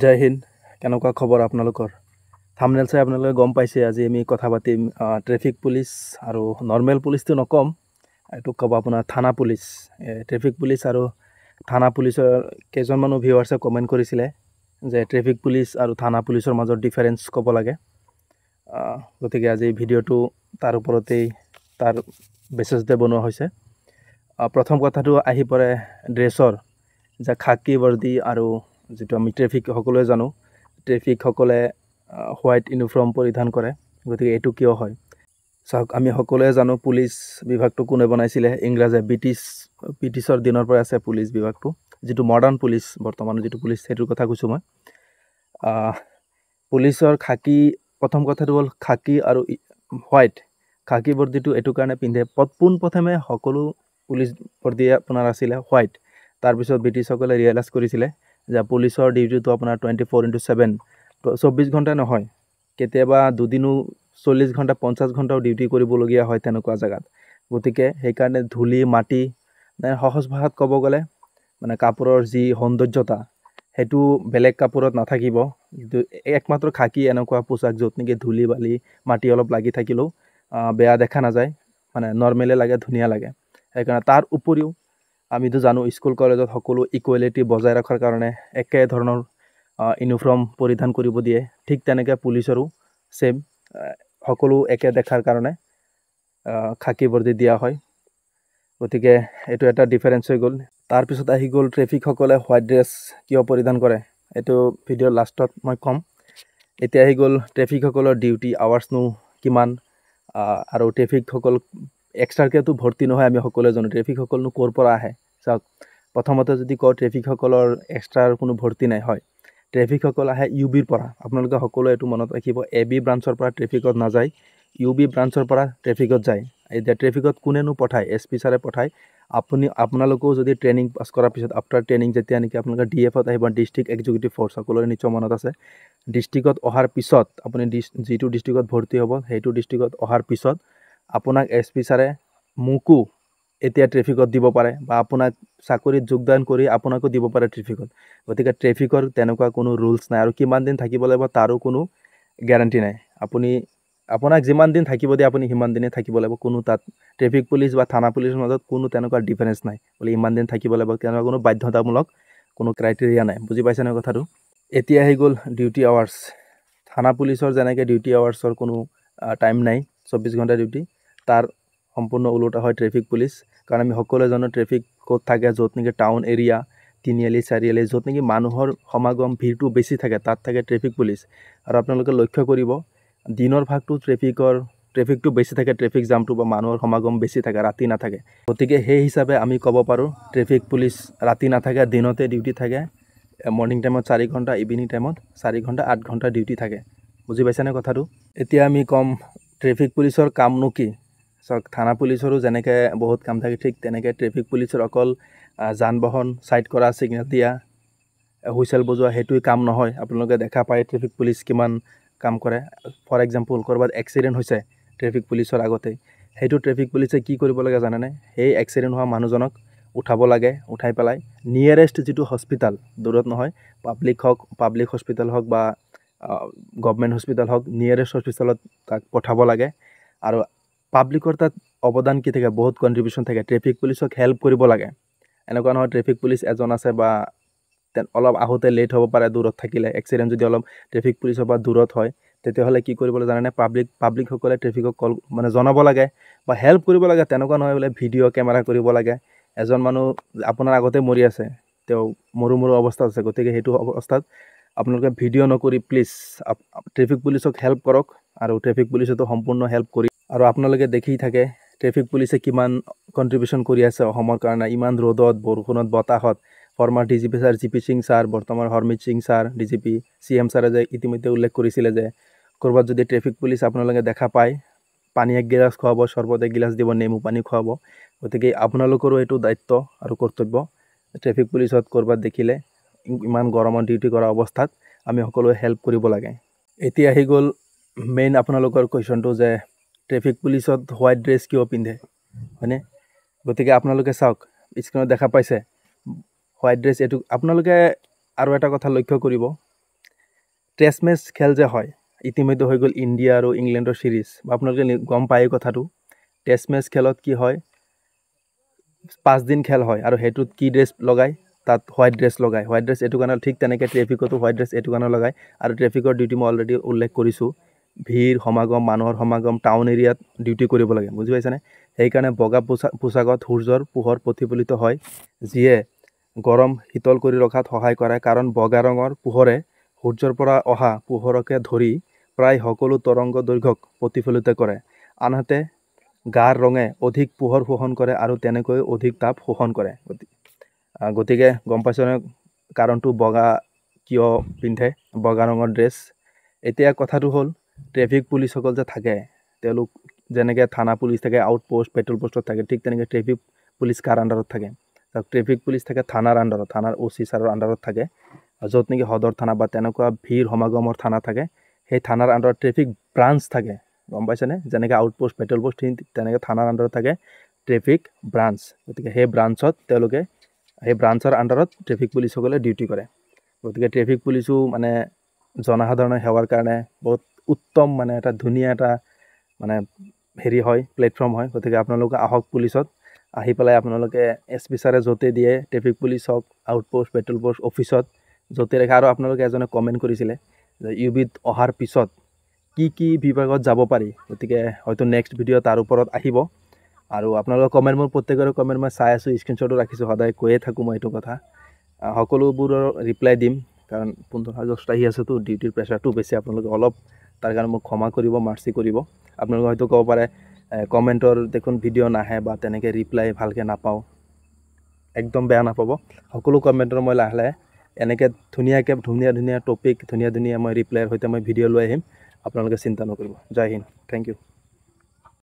জয় হিন্দ। কেনেকুৱা খবৰ আপোনালোকৰ? থাম্বনেল চাই আপোনালোকে গম পাইছে আজি আমি কথা পাতিম ট্ৰেফিক পুলিচ আৰু নৰ্মেল পুলিচটো নকম, এইটো ক'ব আপোনাৰ থানা পুলিচ। ট্ৰেফিক পুলিচ আৰু থানা পুলিচৰ কেইজনমানো ভিউৱাৰ্ছে কমেণ্ট কৰিছিলে যে ট্ৰেফিক পুলিচ আৰু থানা পুলিচৰ মাজত ডিফাৰেঞ্চ ক'ব লাগে। গতিকে আজি ভিডিঅ'টো তাৰ ওপৰতেই তাৰ বেচিছতে বনোৱা হৈছে। প্ৰথম কথাটো আহি পৰে ড্ৰেছৰ, যে খাকী বৰ্দি আৰু যেটো আমি ট্ৰেফিক সকলোৱে জানো, ট্ৰেফিকসকলে হোৱাইট ইউনিফৰ্ম পৰিধান কৰে। গতিকে এইটো কিয় হয় চাওক, আমি সকলোৱে জানো পুলিচ বিভাগটো কোনে বনাইছিলে। ইংৰাজে ব্ৰিটিছৰ দিনৰ পৰা আছে পুলিচ বিভাগটো, যিটো মডাৰ্ণ পুলিচ বৰ্তমানৰ যিটো পুলিচ সেইটোৰ কথা কৈছোঁ মই। পুলিচৰ খাকী, প্ৰথম কথাটো হ'ল খাকী আৰু হোৱাইট। খাকী বৰ্দিটো এইটো কাৰণে পিন্ধে, পোনপ্ৰথমে সকলো পুলিচ বৰ্দি আপোনাৰ আছিলে হোৱাইট। তাৰপিছত ব্ৰিটিছসকলে ৰিয়েলাইজ কৰিছিলে যে পুলিচৰ ডিউটিটো আপোনাৰ 24/7, 24 ঘণ্টা নহয়, কেতিয়াবা দুদিনো 40 ঘণ্টা 50 ঘণ্টাও ডিউটি কৰিবলগীয়া হয় তেনেকুৱা জেগাত। গতিকে সেইকাৰণে ধূলি মাটি, সহজ ভাষাত ক'ব গ'লে মানে কাপোৰৰ যি সৌন্দৰ্যতা সেইটো বেলেগ কাপোৰত নাথাকিব। একমাত্ৰ খাকী এনেকুৱা পোচাক য'ত নেকি ধূলি বালি মাটি অলপ লাগি থাকিলেও বেয়া দেখা নাযায়, মানে নৰ্মেলে লাগে, ধুনীয়া লাগে। সেইকাৰণে তাৰ উপৰিও আমিতো জানো স্কুল কলেজত সকলো ইকুৱেলিটি বজাই ৰখাৰ কাৰণে একে ধৰণৰ ইউনিফৰ্ম পৰিধান কৰিব দিয়ে। ঠিক তেনেকৈ পুলিচৰো ছেম, সকলো একে দেখাৰ কাৰণে খাকী বৰ্দি দিয়া হয়। গতিকে এইটো এটা ডিফাৰেঞ্চ হৈ গ'ল। তাৰপিছত আহি গ'ল ট্ৰেফিকসকলে হোৱাইট ড্ৰেছ কিয় পৰিধান কৰে, এইটো ভিডিঅ'ৰ লাষ্টত মই ক'ম। এতিয়া আহি গ'ল ট্ৰেফিকসকলৰ ডিউটি আৱাৰ্ছনো কিমান, আৰু ট্ৰেফিকসকল এক্সট্ৰাকেতো ভৰ্তি নহয়। আমি সকলোৱে জানো ট্ৰেফিকসকলনো ক'ৰ পৰা আহে। চাওক, প্ৰথমতে যদি কওঁ ট্ৰেফিকসকলৰ এক্সট্ৰাৰ কোনো ভৰ্তি নাই, হয়। ট্ৰেফিকসকল আহে UBৰ পৰা। আপোনালোকে সকলোৱে এইটো মনত ৰাখিব, AB ব্ৰাঞ্চৰ পৰা ট্ৰেফিকত নাযায়, UB ব্ৰাঞ্চৰ পৰা ট্ৰেফিকত যায়। এতিয়া ট্ৰেফিকত কোনেনো পঠায়? SP ছাৰে পঠায়। আপোনালোকেও যদি ট্ৰেইনিং পাছ কৰাৰ পিছত আফটাৰ ট্ৰেইনিং যেতিয়া নেকি আপোনালোকে DFত আহিব, ডিষ্ট্ৰিক্ট এক্সিকিউটিভ ফ'ৰ্চ, সকলোৰে নিশ্চয় মনত আছে। ডিষ্ট্ৰিক্টত অহাৰ পিছত আপুনি যিটো ডিষ্ট্ৰিক্টত ভৰ্তি হ'ব সেইটো ডিষ্ট্ৰিক্টত অহাৰ পিছত আপোনাক SP ছাৰে মোকো এতিয়া ট্ৰেফিকত দিব পাৰে, বা আপোনাক চাকৰিত যোগদান কৰি আপোনাকো দিব পাৰে ট্ৰেফিকত। গতিকে ট্ৰেফিকৰ তেনেকুৱা কোনো ৰুলছ নাই, আৰু কিমান দিন থাকিব লাগিব তাৰো কোনো গেৰাণ্টি নাই। আপোনাক যিমান দিন থাকিব দিয়ে আপুনি সিমান দিনে থাকিব লাগিব। কোনো তাত ট্ৰেফিক পুলিচ বা থানা পুলিচৰ মাজত কোনো তেনেকুৱা ডিফাৰেঞ্চ নাই, বোলে ইমান দিন থাকিব লাগিব, তেনেকুৱা কোনো বাধ্যতামূলক কোনো ক্ৰাইটেৰিয়া নাই। বুজি পাইছেনে কথাটো? এতিয়া আহি গ'ল ডিউটি আৱাৰ্ছ। থানা পুলিচৰ যেনেকৈ ডিউটি আৱাৰ্ছৰ কোনো টাইম নাই, 24 ঘণ্টা ডিউটি, তাৰ সম্পূৰ্ণ ওলোটা হয় ট্ৰেফিক পুলিচ। কাৰণ আমি সকলোৱে জানো ট্ৰেফিক ক'ত থাকে, য'ত নেকি টাউন এৰিয়া, তিনিআলি চাৰিআলি, য'ত নেকি মানুহৰ সমাগম ভিৰটো বেছি থাকে, তাত থাকে ট্ৰেফিক পুলিচ। আৰু আপোনালোকে লক্ষ্য কৰিব, দিনৰ ভাগটো ট্ৰেফিকটো বেছি থাকে, ট্ৰেফিক জামটো বা মানুহৰ সমাগম বেছি থাকে, ৰাতি নাথাকে। গতিকে সেই হিচাপে আমি ক'ব পাৰোঁ ট্ৰেফিক পুলিচ ৰাতি নাথাকে, দিনতে ডিউটি থাকে। মৰ্ণিং টাইমত 4 ঘণ্টা, ইভিনিং টাইমত 4 ঘণ্টা 8 ঘণ্টা ডিউটি থাকে। বুজি পাইছেনে কথাটো? এতিয়া আমি ক'ম ট্ৰেফিক পুলিচৰ কামনো কি। চাওক, থানা পুলিচৰো যেনেকৈ বহুত কাম থাকে, ঠিক তেনেকৈ ট্ৰেফিক পুলিচৰ অকল যান বাহন চাইড কৰা, ছিগনেল দিয়া, হুইচেল বজোৱা সেইটোৱে কাম নহয়। আপোনালোকে দেখা পায় ট্ৰেফিক পুলিচ কিমান কাম কৰে। ফৰ এক্সাম্পল, ক'ৰবাত এক্সিডেণ্ট হৈছে ট্ৰেফিক পুলিচৰ আগতেই, সেইটো ট্ৰেফিক পুলিচে কি কৰিব লাগে জানেনে? সেই এক্সিডেণ্ট হোৱা মানুহজনক উঠাব লাগে, উঠাই পেলাই নিয়েৰেষ্ট যিটো হস্পিটেল, দূৰত নহয়, পাব্লিক হস্পিটেল হওক বা গভমেণ্ট হস্পিটেল হওক, নিয়েৰেষ্ট হস্পিটেলত তাক পঠাব লাগে। আৰু পাব্লিকৰ তাত অৱদান কি থাকে? বহুত কণ্ট্ৰিবিউশ্যন থাকে। ট্ৰেফিক পুলিচক হেল্প কৰিব লাগে। এনেকুৱা নহয় ট্ৰেফিক পুলিচ এজন আছে বা অলপ আহোঁতে লেট হ'ব পাৰে, দূৰত থাকিলে। এক্সিডেণ্ট যদি অলপ ট্ৰেফিক পুলিচৰ পৰা দূৰত হয়, তেতিয়াহ'লে কি কৰিবলৈ জানেনে? পাব্লিকসকলে ট্ৰেফিকক জনাব লাগে বা হেল্প কৰিব লাগে। তেনেকুৱা নহয় বোলে ভিডিঅ' কেমেৰা কৰিব লাগে। এজন মানুহ আপোনাৰ আগতে মৰি আছে, তেওঁ মৰো অৱস্থাত আছে, গতিকে সেইটো অৱস্থাত আপোনালোকে ভিডিঅ' নকৰি প্লিজ ট্ৰেফিক পুলিচক হেল্প কৰক। আৰু ট্ৰেফিক পুলিচেতো সম্পূৰ্ণ হেল্প কৰি, আৰু আপোনালোকে দেখি থাকে ট্ৰেফিক পুলিচে কিমান কণ্ট্ৰিবিউশ্যন কৰি আছে অসমৰ কাৰণে। ইমান ৰ'দত, বৰষুণত, বতাহত former DGP sir GP Singh sir, বৰ্তমান Harmeet Singh sir DGP, CM ছাৰে যে ইতিমধ্যে উল্লেখ কৰিছিলে যে ক'ৰবাত যদি ট্ৰেফিক পুলিচ আপোনালোকে দেখা পায়, পানী এক গিলাচ খুৱাব, চৰ্বত এক গিলাচ দিব, নেমু পানী খুৱাব। গতিকে আপোনালোকৰো এইটো দায়িত্ব আৰু কৰ্তব্য। ট্ৰেফিক পুলিচত ক'ৰবাত দেখিলে ইমান গৰমত ডিউটি কৰা অৱস্থাত আমি সকলোৱে হেল্প কৰিব লাগে। এতিয়া আহি গ'ল মেইন আপোনালোকৰ কুৱেশ্যনটো, যে ট্ৰেফিক পুলিচত হোৱাইট ড্ৰেছ কিয় পিন্ধে, হয়নে? গতিকে আপোনালোকে চাওক, স্ক্ৰীণত দেখা পাইছে হোৱাইট ড্ৰেছ। এইটো আপোনালোকে আৰু এটা কথা লক্ষ্য কৰিব, টেষ্ট মেচ খেল যে হয় ইতিমধ্যে হৈ গ'ল ইণ্ডিয়া আৰু ইংলেণ্ডৰ ছিৰিজ আপোনালোকে গম পায় কথাটো টেষ্ট মেচ খেলত কি হয় 5 দিন খেল হয় আৰু সেইটোত কি ড্ৰেছ লগায় তাত হোৱাইট ড্ৰেছ লগায় হোৱাইট ড্ৰেছ এইটো কাৰণে ঠিক তেনেকৈ ট্ৰেফিকতো হোৱাইট ড্ৰেছ এইটো কাৰণে লগায় আৰু ট্ৰেফিকৰ ডিউটি মই অলৰেডি উল্লেখ কৰিছোঁ ভিৰ সমাগম মানুহৰ সমাগম টাউন এৰিয়াত ডিউটি কৰিব লাগে বুজি পাইছেনে সেইকাৰণে বগা পোচাকত সূৰ্যৰ পোহৰ প্ৰতিফলিত হয় যিয়ে গৰম শীতল কৰি ৰখাত সহায় কৰে কাৰণ বগা ৰঙৰ পোহৰে সূৰ্যৰ পৰা অহা পোহৰকে ধৰি প্ৰায় সকলো তৰংগ দৈৰ্ঘ্যক প্ৰতিফলিত কৰে আনহাতে গাৰ ৰঙে অধিক পোহৰ শোষণ কৰে আৰু তেনেকৈ অধিক তাপ শোষণ কৰে গতিকে গম পাইছনে কাৰণটো বগা কিয় পিন্ধে বগা ৰঙৰ ড্ৰেছ এতিয়া কথাটো হ'ল ট্ৰেফিক পুলিচসকল যে থাকে তেওঁলোক যেনেকৈ থানা পুলিচ থাকে আউটপোষ্ট পেট্ৰল পোষ্টত থাকে ঠিক তেনেকৈ ট্ৰেফিক পুলিচ কাৰ আণ্ডাৰত থাকে ট্ৰেফিক পুলিচ থাকে থানাৰ আণ্ডাৰত থানাৰ OC ছাৰৰ আণ্ডাৰত থাকে য'ত নেকি সদৰ থানা বা তেনেকুৱা ভিৰ সমাগমৰ থানা থাকে সেই থানাৰ আণ্ডাৰত ট্ৰেফিক ব্ৰাঞ্চ থাকে গম পাইছেনে যেনেকৈ আউটপোষ্ট পেট্ৰল পোষ্ট তেনেকৈ থানাৰ আণ্ডাৰত থাকে ট্ৰেফিক ব্ৰাঞ্চ গতিকে সেই ব্ৰাঞ্চত তেওঁলোকে সেই ব্ৰাঞ্চৰ আণ্ডাৰত ট্ৰেফিক পুলিচসকলে ডিউটি কৰে গতিকে ট্ৰেফিক পুলিচো মানে জনসাধাৰণৰ সেৱাৰ কাৰণে বহুত উত্তম মানে এটা ধুনীয়া এটা মানে হেৰি হয় প্লেটফৰ্ম হয় গতিকে আপোনালোকে আহক পুলিচত আহি পেলাই আপোনালোকে SP ছাৰে য'তে দিয়ে ট্ৰেফিক পুলিচ হওক আউটপোষ্ট পেট্ৰল পোষ্ট অফিচত য'তে ৰাখে আৰু আপোনালোকে এজনে কমেণ্ট কৰিছিলে যে UBত অহাৰ পিছত কি বিভাগত যাব পাৰি গতিকে হয়তো নেক্সট ভিডিঅ' তাৰ ওপৰত আহিব আৰু আপোনালোকৰ কমেণ্ট মোৰ প্ৰত্যেকৰে কমেণ্ট মই চাই আছোঁ স্ক্ৰীনশ্বটো ৰাখিছোঁ সদায় কৈয়ে থাকোঁ মই এইটো কথা সকলোবোৰৰ ৰিপ্লাই দিম কাৰণ 15 আগষ্ট আহি আছেতো ডিউটিৰ প্ৰেছাৰটো বেছি আপোনালোকে অলপ তাৰ কাৰণে মোক ক্ষমা কৰিব মাৰ্চি কৰিব আপোনালোকে হয়তো ক'ব পাৰে কমেণ্টৰ দেখোন ভিডিঅ' নাহে বা তেনেকৈ ৰিপ্লাই ভালকৈ নাপাওঁ একদম বেয়া নাপাব সকলো কমেণ্টৰ মই লাহে লাহে এনেকৈ ধুনীয়াকৈ ধুনীয়া টপিক ধুনীয়া মই ৰিপ্লাইৰ সৈতে মই ভিডিঅ' লৈ আহিম আপোনালোকে চিন্তা নকৰিব জয় হিন্দ থেংক ইউ